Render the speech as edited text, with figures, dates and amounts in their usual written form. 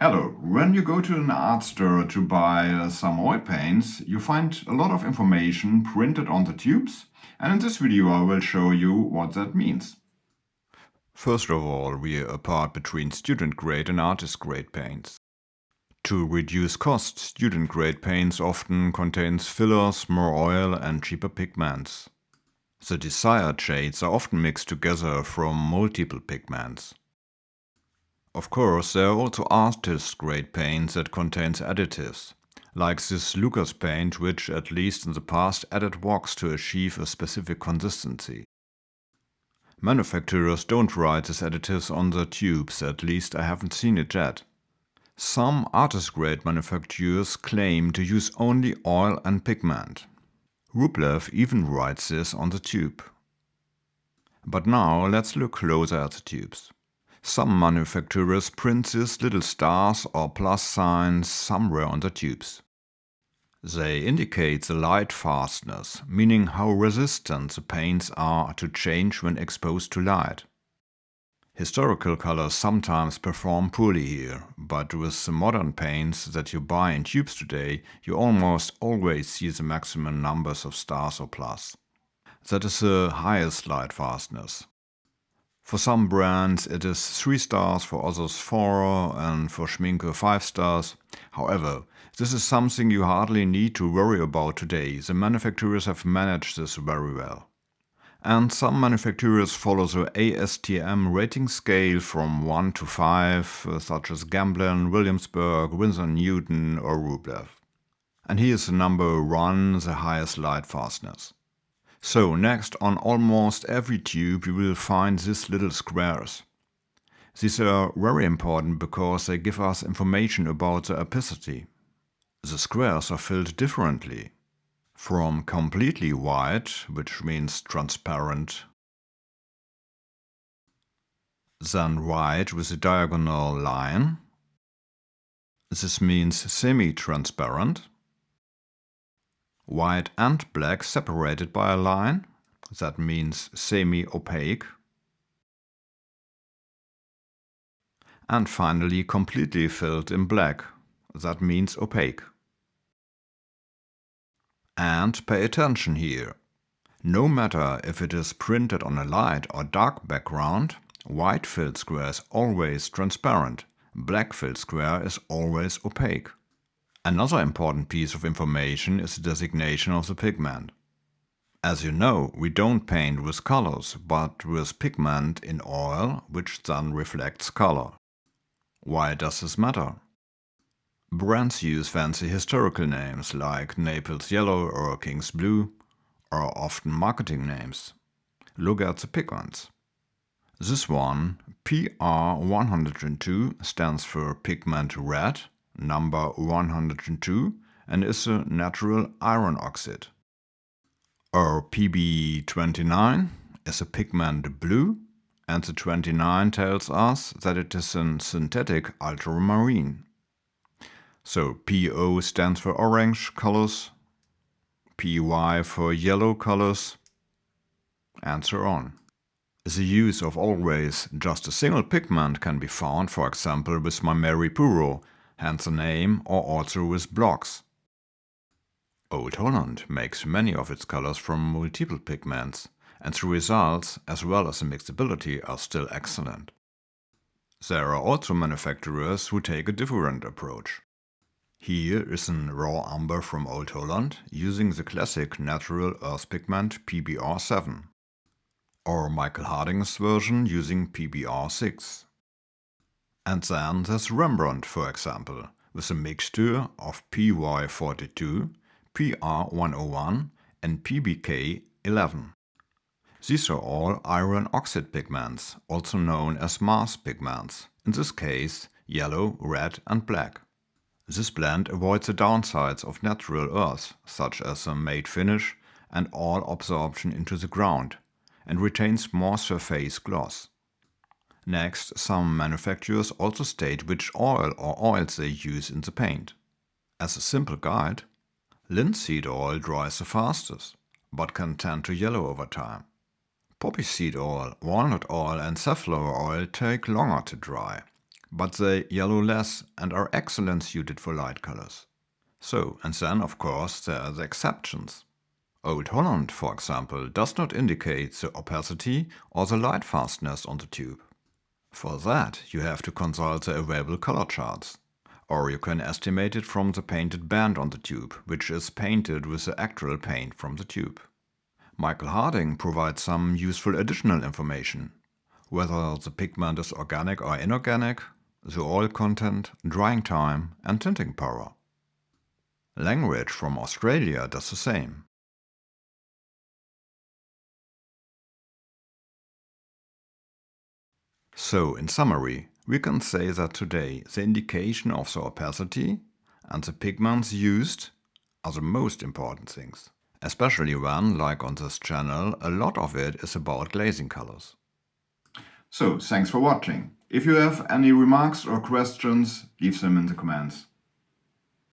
Hello, when you go to an art store to buy some oil paints, you find a lot of information printed on the tubes, and in this video I will show you what that means. First of all, we apart between student grade and artist grade paints. To reduce cost, student grade paints often contains fillers, more oil and cheaper pigments. The desired shades are often mixed together from multiple pigments. Of course, there are also artist-grade paints that contains additives, like this Lucas paint which, at least in the past, added wax to achieve a specific consistency. Manufacturers don't write these additives on their tubes, at least I haven't seen it yet. Some artist-grade manufacturers claim to use only oil and pigment. Rublev even writes this on the tube. But now let's look closer at the tubes. Some manufacturers print these little stars or plus signs somewhere on the tubes. They indicate the lightfastness, meaning how resistant the paints are to change when exposed to light. Historical colors sometimes perform poorly here, but with the modern paints that you buy in tubes today, you almost always see the maximum numbers of stars or plus. That is the highest lightfastness. For some brands it is 3 stars, for others 4, and for Schmincke 5 stars. However, this is something you hardly need to worry about today. The manufacturers have managed this very well. And some manufacturers follow the ASTM rating scale from 1 to 5, such as Gamblin, Williamsburg, Winsor Newton or Rublev. And here is the number 1, the highest lightfastness. So next, on almost every tube you will find these little squares. These are very important because they give us information about the opacity. The squares are filled differently. From completely white, which means transparent, then white with a diagonal line. This means semi-transparent. White and black separated by a line, that means semi-opaque. And finally completely filled in black, that means opaque. And pay attention here. No matter if it is printed on a light or dark background, white filled square is always transparent, black filled square is always opaque. Another important piece of information is the designation of the pigment. As you know, we don't paint with colors, but with pigment in oil, which then reflects color. Why does this matter? Brands use fancy historical names like Naples Yellow or King's Blue, or often marketing names. Look at the pigments. This one, PR102, stands for pigment red, number 102, and is a natural iron oxide. Or PB29 is a pigment blue, and the 29 tells us that it is a synthetic ultramarine. So PO stands for orange colors, PY for yellow colors, and so on. The use of always just a single pigment can be found, for example, with Mary Puro, hence the name, or also with blocks. Old Holland makes many of its colors from multiple pigments, and the results, as well as the mixability, are still excellent. There are also manufacturers who take a different approach. Here is a Raw Umber from Old Holland using the classic natural earth pigment PBR7, or Michael Harding's version using PBR6. And then there's Rembrandt, for example, with a mixture of PY42, PR101 and PBK11. These are all iron oxide pigments, also known as mass pigments, in this case yellow, red and black. This blend avoids the downsides of natural earth, such as a matte finish and all absorption into the ground, and retains more surface gloss. Next, some manufacturers also state which oil or oils they use in the paint. As a simple guide, linseed oil dries the fastest, but can tend to yellow over time. Poppy seed oil, walnut oil and safflower oil take longer to dry. but they yellow less and are excellent suited for light colors. So, and then of course there are the exceptions. Old Holland, for example, does not indicate the opacity or the lightfastness on the tube. For that you have to consult the available color charts. Or you can estimate it from the painted band on the tube, which is painted with the actual paint from the tube. Michael Harding provides some useful additional information. Whether the pigment is organic or inorganic, the oil content, drying time and tinting power. Langridge from Australia does the same. So, in summary, we can say that today the indication of the opacity and the pigments used are the most important things. Especially when, like on this channel, a lot of it is about glazing colors. So, thanks for watching. If you have any remarks or questions, leave them in the comments.